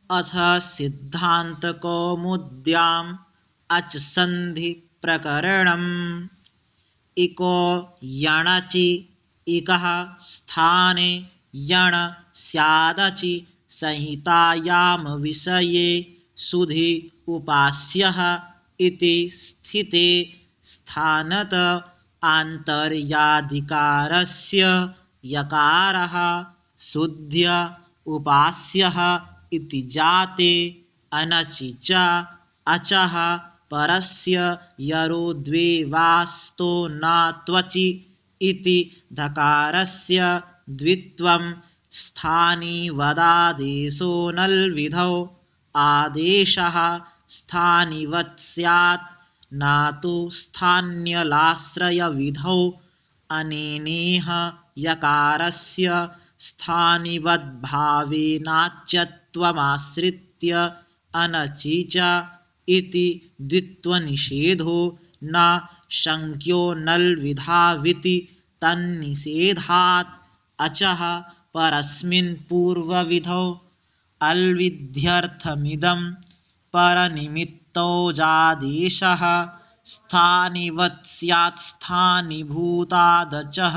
अथ सिद्धान्तकौमुद्याम् अच सन्धि प्रकरणम्। इको यणचि इकः स्थाने यण स्यादचि संहितायां विषये सुधि उपास्यः इति स्थिते स्थानत आन्तर्याधिकारस्य यकारः शुद्ध्य उपास्यः इति जाते अनचि च अचः परस्य यरो द्वे वास्तो न त्वचि इति धकारस्य द्वित्वं स्थानिवदादेशो नल्विधौ आदेशः स्थानिवत् स्यात् न तु स्थान्यलाश्रयविधौ अनेनेह यकारस्य स्थानिवद्भावेनाच्यत्वमाश्रित्य अनचि च इति द्वित्वनिषेधो न शङ्क्यो नल्विधाविति तन्निषेधात् अचः परस्मिन् पूर्वविधौ अल्विध्यर्थमिदं परनिमित्तौजादेशः स्थानिवत् स्यात् स्थानीभूतादचः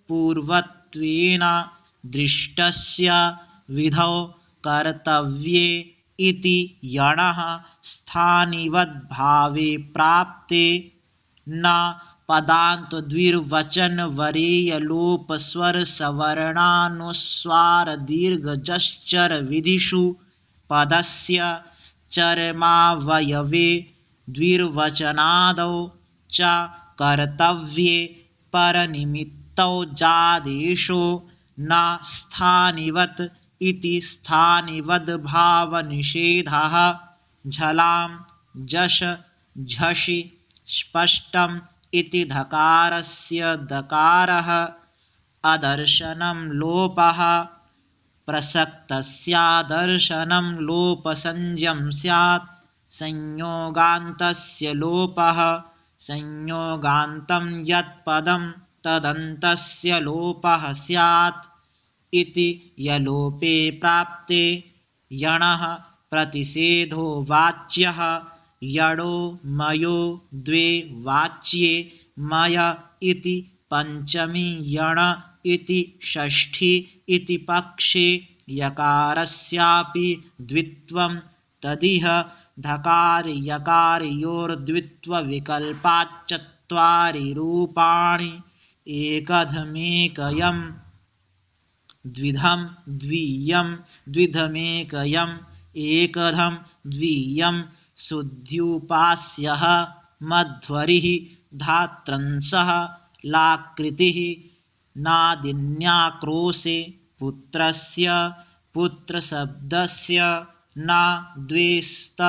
पूर्वत्वेन दृष्टस्य विधौ कर्तव्ये इति यणः स्थानिवद्भावे प्राप्ते न पदान्तद्विर्वचनवरेयलोपस्वरसवर्णानुस्वारदीर्घजश्चरविधिषु पदस्य चरमावयवे द्विर्वचनादौ च कर्तव्ये परनिमित्तौजादेशो न स्थानिवत् इति स्थानिवद्भावनिषेधः। झलां झष झषि स्पष्टम् इति धकारस्य दकारः अदर्शनं लोपः प्रसक्तस्यादर्शनं लोपसंज्ञं स्यात् संयोगान्तस्य लोपः संयोगान्तं यत्पदं तदन्तस्य लोपः स्यात् इति यलोपे प्राप्ते यणः प्रतिषेधो वाच्यः यणो मयो द्वे वाच्ये मय इति पंचमी यण इति षष्ठी इति पक्षे यकारस्यापि द्वित्वं तदिह धकारयकारयोर्द्वित्वविकल्पाच्चत्वारि रूपाणि एकधमेकयम् द्विधं द्वियं द्विधमेकयम् एकधं द्वियं शुद्ध्युपास्यः मध्वरिः धात्रंसः लाकृतिः नादिन्याक्रोशे पुत्रस्य पुत्रशब्दस्य न द्वेस्त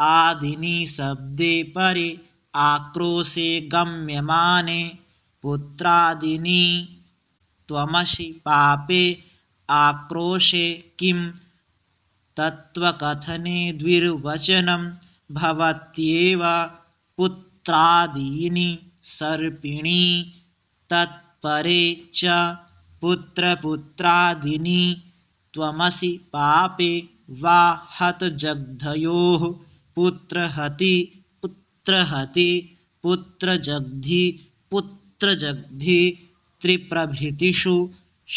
आदिनि शब्दे परे आक्रोशे गम्यमाने पुत्रादिनि त्वमसि पापे आक्रोशे किं तत्त्वकथने द्विर्वचनं भवत्येव पुत्रादीनि सर्पिणी तत्परे च पुत्रपुत्रादीनि त्वमसि पापे वा हतजग्धयोः पुत्रहति पुत्रहति पुत्रजग्धि पुत्रजग्धि त्रिप्रभृतिषु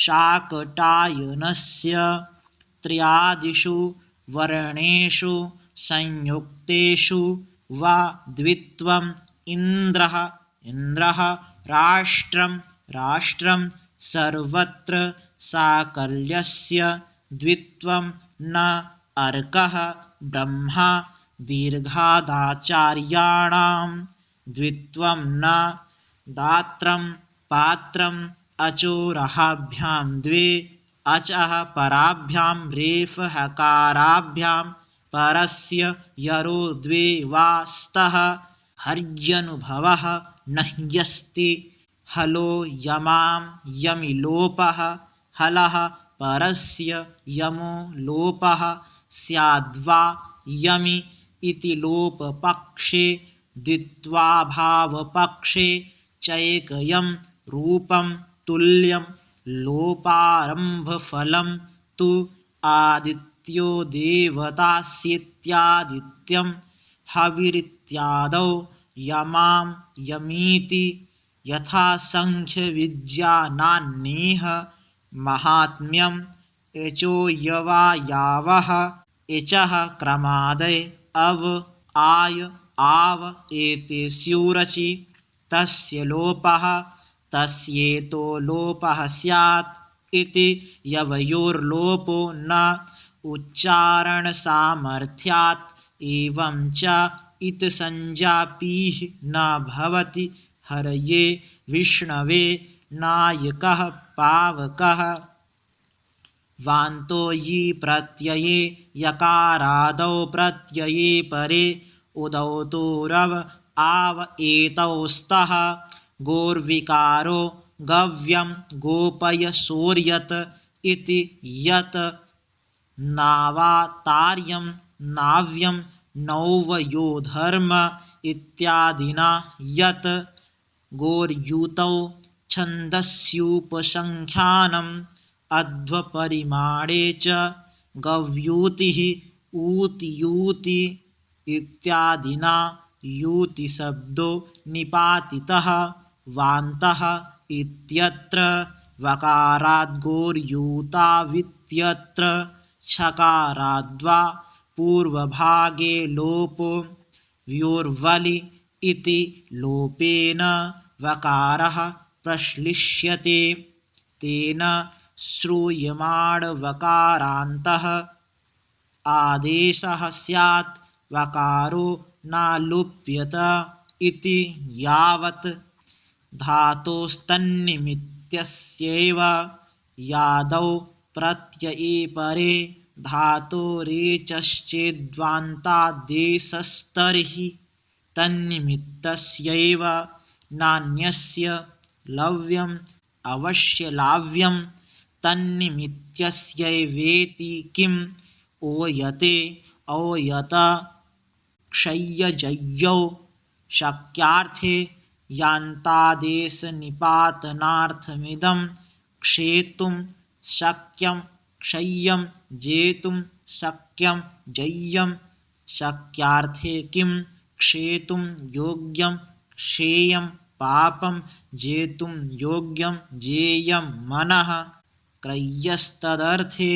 शाकटायनस्य त्रयादिषु वर्णेषु संयुक्तेषु वा द्वित्वम् इन्द्रः इन्द्रः राष्ट्रं राष्ट्रं सर्वत्र साकल्यस्य द्वित्वं न अर्कः ब्रह्मा दीर्घादाचार्याणां द्वित्वं न दात्रं पात्रम् अचोरहाभ्यां द्वे अचः पराभ्यां रेफ हकाराभ्यां परस्य यरो द्वे वा स्तः हर्यनुभवः नह्यस्ति हलो यमां यमिलोपः हलः परस्य यमो लोपः स्याद्वा यमि इति लोपपक्षे द्वित्वाभावपक्षे चैकयं रूपं तुल्यं लोपारम्भफलं तु आदित्य मृत्यो देवतास्येत्यादित्यं हविरित्यादौ यमां यमीति यथा संख्यविज्ञानान्नेह महात्म्यम् एचोयवायावः एचः क्रमादय अव आय आव एते स्युरचि तस्य लोपः तस्येतो लोपः स्यात् इति यवयोर्लोपो न उच्चारणसामर्थ्यात् एवं च इत्संज्ञापिः न भवति हरये विष्णवे नायकः पावकः वान्तो यि प्रत्यये यकारादौ प्रत्यये परे उदौतोरव आव एतौ स्तः गोर्विकारो गव्यं गोपय शौर्यत इति यत् नावातार्यं नाव्यं नौवयोधर्म इत्यादिना यत् गोर्युतौ छन्दस्युपसंख्यानम् अध्वपरिमाणे च गव्यूतिः ऊतियूति इत्यादिना यूतिशब्दो निपातितः वान्तः इत्यत्र वकाराद्गोर्यूतावित्यत्र छकाराद्वा पूर्वभागे लोपो व्योर्वलि इति लोपेन वकारः प्रश्लिष्यते तेन श्रूयमाणवकारान्तः आदेशः स्यात् वकारो न लुप्यत इति यावत् धातोस्तन्निमित्तस्यैव यादौ प्रत्यये परे धातोरेचश्चेद्वान्तादेशस्तर्हि तन्निमित्तस्यैव नान्यस्य लव्यम् अवश्यलाव्यं तन्निमित्तस्यैवेति किम् ओयते औयत क्षय्यजय्यौ शक्यार्थे यान्तादेशनिपातनार्थमिदं क्षेतुं शक्यं क्षय्यं जेतुं शक्यं जय्यं शक्यार्थे किं क्षेतुं योग्यं क्षेयं पापं जेतुं योग्यं जेयं मनः क्रय्यस्तदर्थे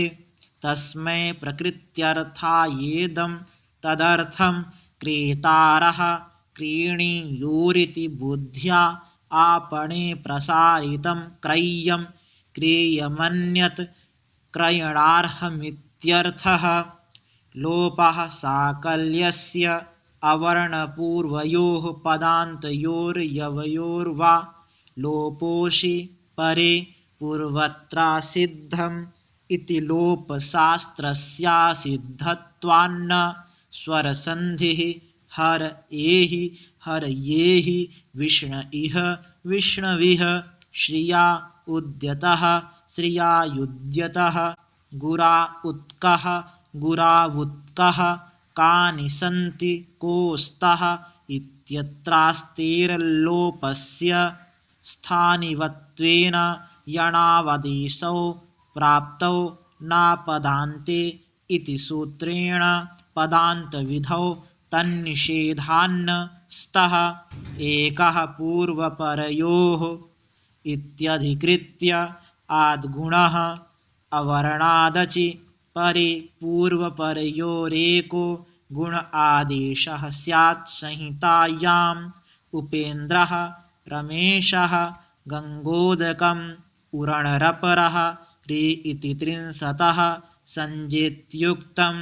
तस्मै प्रकृत्यर्थायेदं तदर्थं क्रेतारः क्रीणीयुरिति बुद्ध्या आपणे प्रसारितं क्रय्यं क्रेयमन्यत् क्रयणार्हमित्यर्थः लोपः साकल्यस्य अवर्णपूर्वयोः पदान्तयोर्यवयोर्वा लोपोषि परे पूर्वत्रासिद्धम् इति लोपशास्त्रस्यासिद्धत्वान्न स्वरसन्धिः हर एहि हरयेहि विष्ण इह विष्णविः श्रिया उद्यतः श्रियायुद्यतः गुरा उत्कः गुरावुत्कः कानि सन्ति कोस्तः इत्यत्रास्तेर्लोपस्य स्थानिवत्वेन यणावदेशौ प्राप्तौ नापदान्ते इति सूत्रेण पदान्तविधौ तन्निषेधान्न स्तः एकः पूर्वपरयोः इत्यधिकृत्य आद्गुणः अवर्णादचि परे पूर्वपरयोरेको गुण आदेशः स्यात् संहितायाम् उपेन्द्रः रमेशः गङ्गोदकम् उरणरपरः रे इति त्रिंशतः सञ्जेत्युक्तं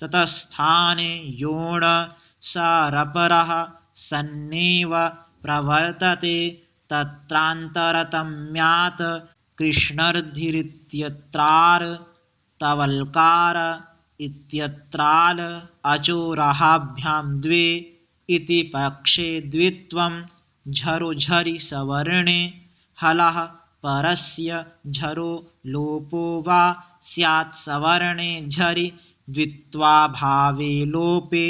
ततस्थाने योण सरपरः सन्नेव प्रवर्तते तत्रान्तरतम्यात् कृष्णर्धिरित्यत्रार् तवल्कार इत्यत्राल अचोरहाभ्यां द्वे इति पक्षे द्वित्वं झरो झरि सवर्णे हलः परस्य झरो लोपो वा स्यात् सवर्णे झरि द्वित्वाभावे लोपे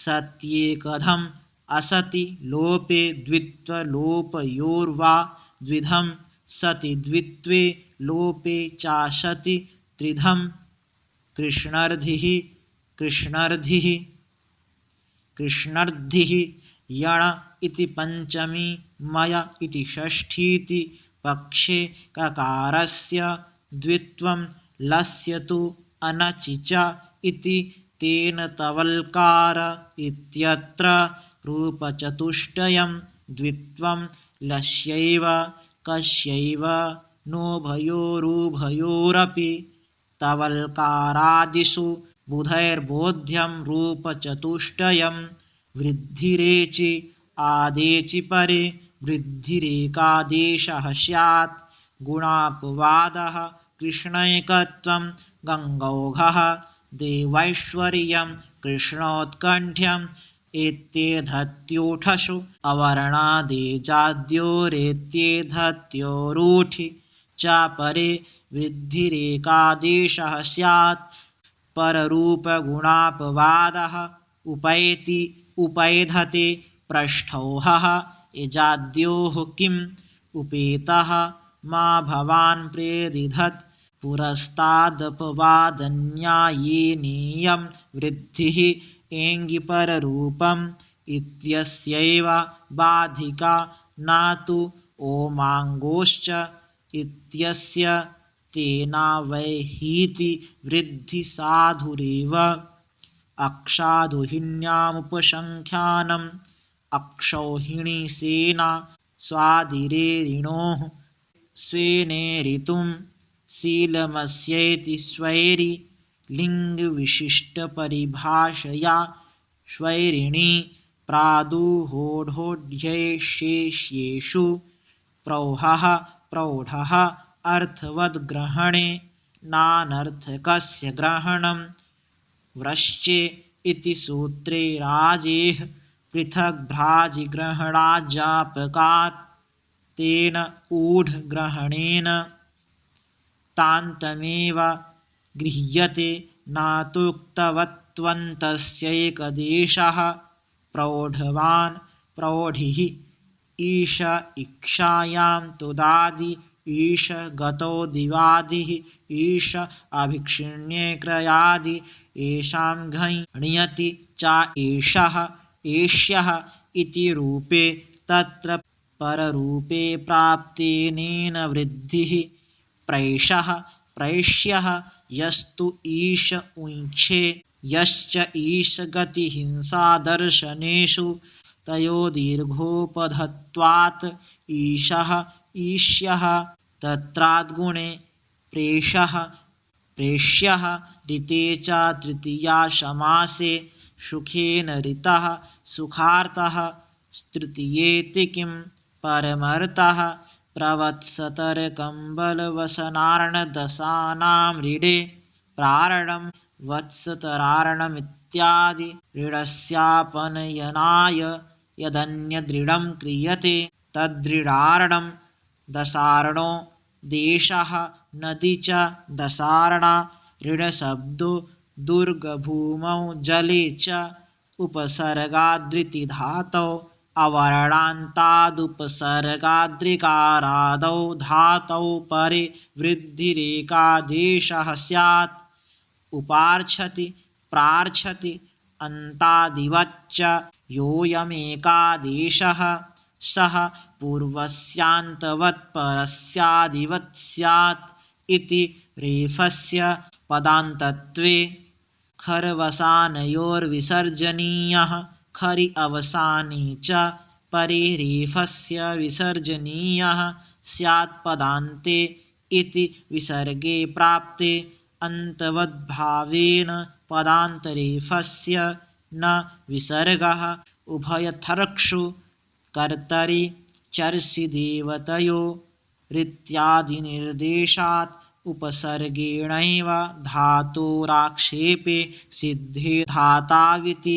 सत्येकधम् असति लोपे द्वित्वलोपयोर्वा द्विधं सति द्वित्वे लोपे चासति त्रिधम् कृष्णर्धिः कृष्णर्धिः कृष्णर्धिः यण इति पंचमी मय इति षष्ठीति पक्षे ककारस्य द्वित्वं लस्य तु अनचि च इति तेन तवल्कार इत्यत्र रूपचतुष्टयं द्वित्वं लस्यैव कस्यैव नोभयोरुभयोरपि तवल्कारादिषु बुधैर्बोध्यं रूपचतुष्टयं वृद्धिरेचि आदेचि परे वृद्धिरेकादेशः स्यात् गुणापवादः कृष्णैकत्वं गङ्गौघः देवैश्वर्यं कृष्णोत्कण्ठ्यम् एत्येधत्यूठषु अवर्णादेजाद्योरेत्येधत्योरूठि च परे वृद्धिरेकादेशः स्यात् पररूपगुणापवादः उपैति उपैधते पृष्ठौहः यजाद्योः किम् उपेतः मा भवान् प्रेदिधत् पुरस्तादपवादन्यायेनेयं वृद्धिः एङ्गिपररूपम् इत्यस्यैव बाधिका न तु ओमाङ्गोश्च इत्यस्य तेनावैहीति वृद्धिसाधुरेव अक्षादुहिण्यामुपसङ्ख्यानम् अक्षौहिणीसेना स्वादिरेरिणोः स्वेनेरितुं शीलमस्येति स्वैरि लिङ्गविशिष्टपरिभाषया स्वैरिणी प्रादुहोढोढ्यशेष्येषु प्रौहः प्रौढः अर्थवद्ग्रहणे नानर्थकस्य ग्रहणं व्रश्चे इति सूत्रे राजेः पृथग्भ्राजिग्रहणाज्जापकात् तेन ऊढग्रहणेन तान्तमेव गृह्यते नातुक्तवत्त्वन्तस्यैकदेशः प्रौढवान् प्रौढिः ईश इक्षायां तुदादि ईश गतो दिवादिः ईश अभिक्षिण्ये क्रयादि येषां घञ्यति च एषः एष्यः इति रूपे तत्र पररूपे प्राप्तेनेन वृद्धिः प्रैषः प्रैष्यः यस्तु ईश उञ्छे यश्च ईशगतिहिंसादर्शनेषु तयोर्दीर्घोपधत्वात् ईशः ईष्यः तत्राद्गुणे प्रेषः प्रेष्यः ऋते च तृतीया समासे सुखेन ऋतः सुखार्तः तृतीयेति किं परमर्थः प्रवत्सतरकम्बलवसनार्णदशानां ऋडे प्रारणं वत्सतरारणमित्यादि ऋडस्यापनयनाय यदन्यदृढं क्रियते तदृढारणं दशार्णो देशः नदी च दशार्णा ऋणशब्दो दुर्गभूमौ जले च उपसर्गादृतिधातौ अवर्णान्तादुपसर्गाद्रिकारादौ धातौ परे वृद्धिरेकादेशः स्यात् उपार्च्छति प्रार्च्छति अन्तादिवच्च योऽयमेकादेशः सः पूर्वस्यान्तवत् परस्यादिवत् स्यात् इति रेफस्य पदान्तत्वे खरवसानयोर्विसर्जनीयः खरि अवसाने च परे रेफस्य विसर्जनीयः स्यात् पदान्ते इति विसर्गे प्राप्ते अन्तवद्भावेन पदान्तरेफस्य न विसर्गः उभयथर्क्षु कर्तरि चर्षि देवतयो ऋत्यादिनिर्देशात् उपसर्गेणैव धातोराक्षेपे सिद्धे धाताविति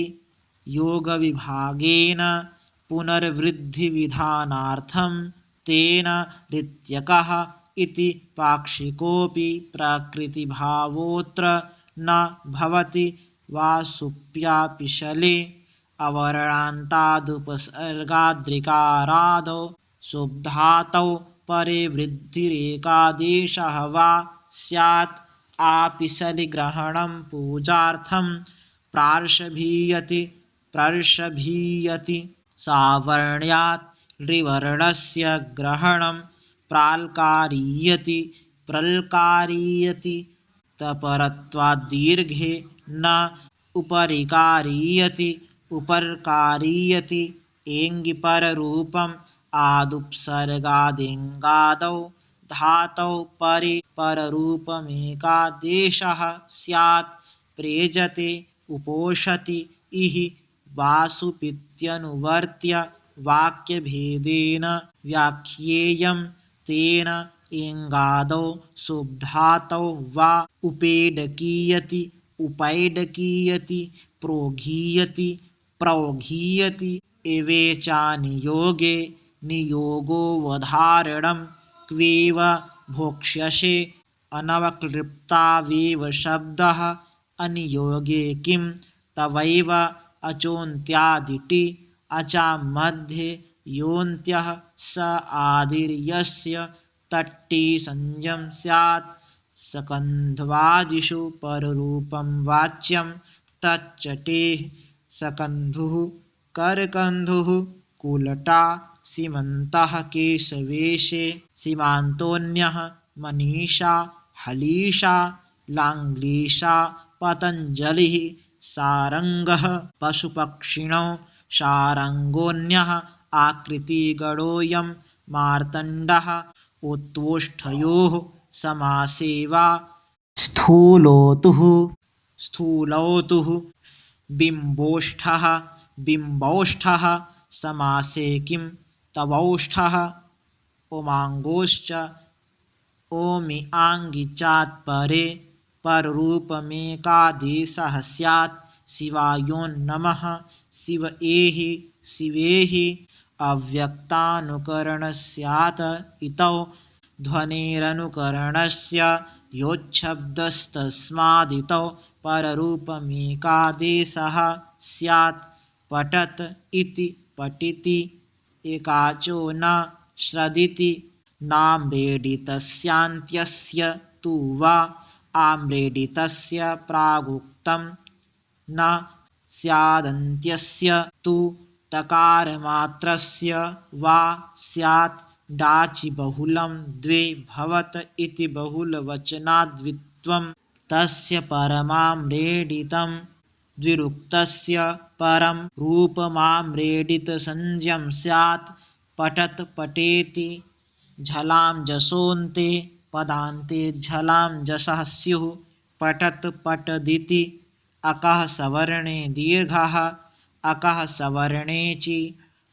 योगविभागेन पुनर्वृद्धिविधानार्थं तेन ऋत्यकः इति पाक्षिकोऽपि प्रकृतिभावोऽत्र न भवति वासुप्यापिशले अवर्णान्तादुपसर्गाद्रिकारादौ शुभधातौ परे वृद्धिरेकादेशः वा स्यात् आपिशलिग्रहणं पूजार्थं प्रार्षभीयति सावर्ण्यात् ऋवर्णस्य ग्रहणं प्रल्कारीयति तपरत्वात् दीर्घे न उपरकारीयति एङ्गिपररूपम् आदुपसर्गादेङ्गादौ धातौ परे पररूपमेकादेशः स्यात् प्रेजते उपोषति इह वासुपित्यनुवर्त्य वाक्यभेदेन व्याख्येयं तेन एङ्गादौ शुभधातौ वा उपैडकीयति प्रौघीयति एवेचानियोगे नियोगोवधारणं क्वेव भोक्ष्यसे अनवक्लृप्तावेव शब्दः अनियोगे किं तवैव अचोन्त्यादिति अचामध्ये योऽन्त्यः स आदिर्यस्य तट्टि संज्ञं स्यात् सकन्ध्वादिषु पररूपं वाच्यं तच्चटेः सकन्धुः करकन्धुः कुलटा सीमन्तः केशवेशे सीमान्तोऽन्यः मनीषा हलीषा लाङ्ग्लीषा पतञ्जलिः सारङ्गः पशुपक्षिणौ शारङ्गोऽन्यः आकृतिगणोऽयं मार्तण्डः उत्वोष्ठयोः समासे वा स्थूलौतुः बिम्बौष्ठः समासे किं तवौष्ठः उमाङ्गोश्च ओमि आङ्गिचात्परे पररूपमेकादेशः स्यात् शिवायोन्नमः शिवेहि अव्यक्तानुकरणस्यात् इतौ ध्वनेरनुकरणस्य योच्छब्दस्तस्मादितौ पररूपमेकादेशः स्यात् पठत इति पठिति एकाचो न श्रदिति नाम्रेडितस्यान्त्यस्य तु वा आम्रेडितस्य प्रागुक्तं न स्यादन्त्यस्य तु तकारमात्रस्य वा स्यात् डाचि बहुलं द्वे भवत इति बहुलवचनाद्वित्वं तस्य परमाम्रेडितं द्विरुक्तस्य परं रूपमाम्रेडितसंज्ञं स्यात् पठत पठेति झलां जसोऽन्ते पदान्ते झलां जसः स्युः पठत पठदिति अकः सवर्णे दीर्घः अकः सवर्णे चि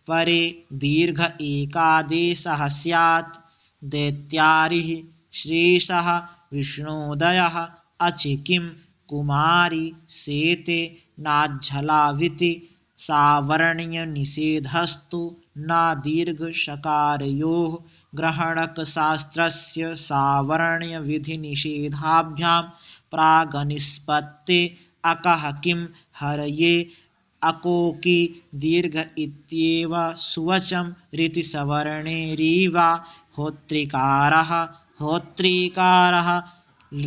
परे दीर्घ एकादेशः स्यात् दैत्यारिः श्रीशः विष्णोदयः अचि किं कुमारी सेते नाज्झलाविति सावर्ण्यनिषेधस्तु न दीर्घशकारयोः ग्रहणकशास्त्रस्य सावर्ण्यविधिनिषेधाभ्यां प्रागनिष्पत्ते अकः किं हरये अकोकी दीर्घ इत्येव सुवचं ऋतिसवर्णे रीवा होत्रिकारः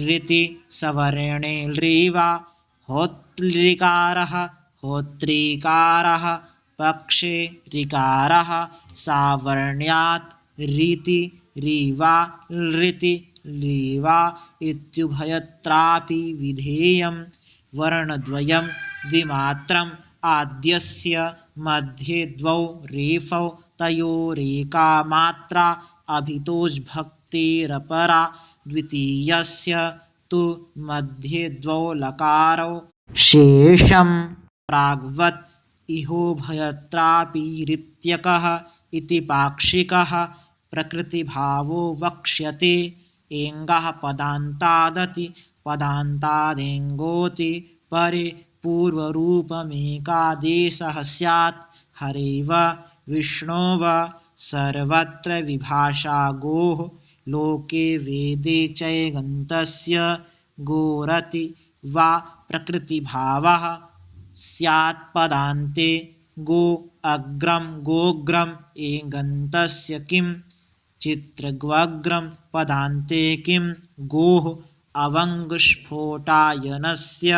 ऋतिसवर्णे रीवा होत्रिकारः पक्षे ऋकारः सावर्ण्यात् रीति रीवा इत्युभयत्रापि विधेयं वर्णद्वयं द्विमात्रम् आद्यस्य मध्ये द्वौ रेफौ तयोरेका मात्रा अभितोज्भक्तेरपरा द्वितीयस्य तु मध्ये द्वौ लकारौ शेषं प्राग्वत् इहोभयत्रापि ऋत्यकः इति पाक्षिकः प्रकृतिभावो वक्ष्यते एङ्गः पदान्तादति पदान्तादेङ्गोति परे पूर्वरूपमेकादेशः स्यात् हरेव विष्णोव सर्वत्र विभाषा गोः लोके वेदे चैगन्तस्य गोरति वा प्रकृतिभावः स्यात् पदान्ते गो अग्रं गोग्रम् एगन्तस्य किं चित्रग्वग्रं पदान्ते किं गोः अवङ्गस्फोटायनस्य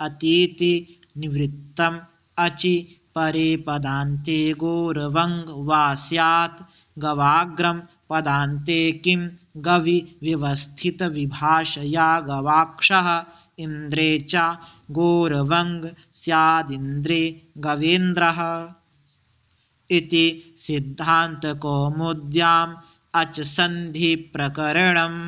अतीति निवृत्तम् अचि परे पदान्ते गोरवङ् वा स्यात् गवाग्रं पदान्ते किं गवि व्यवस्थितविभाषया गवाक्षः इन्द्रे च गोरवङ् स्यादिन्द्रे गवेन्द्रः इति सिद्धान्तकौमुद्याम् अच सन्धिप्रकरणम्।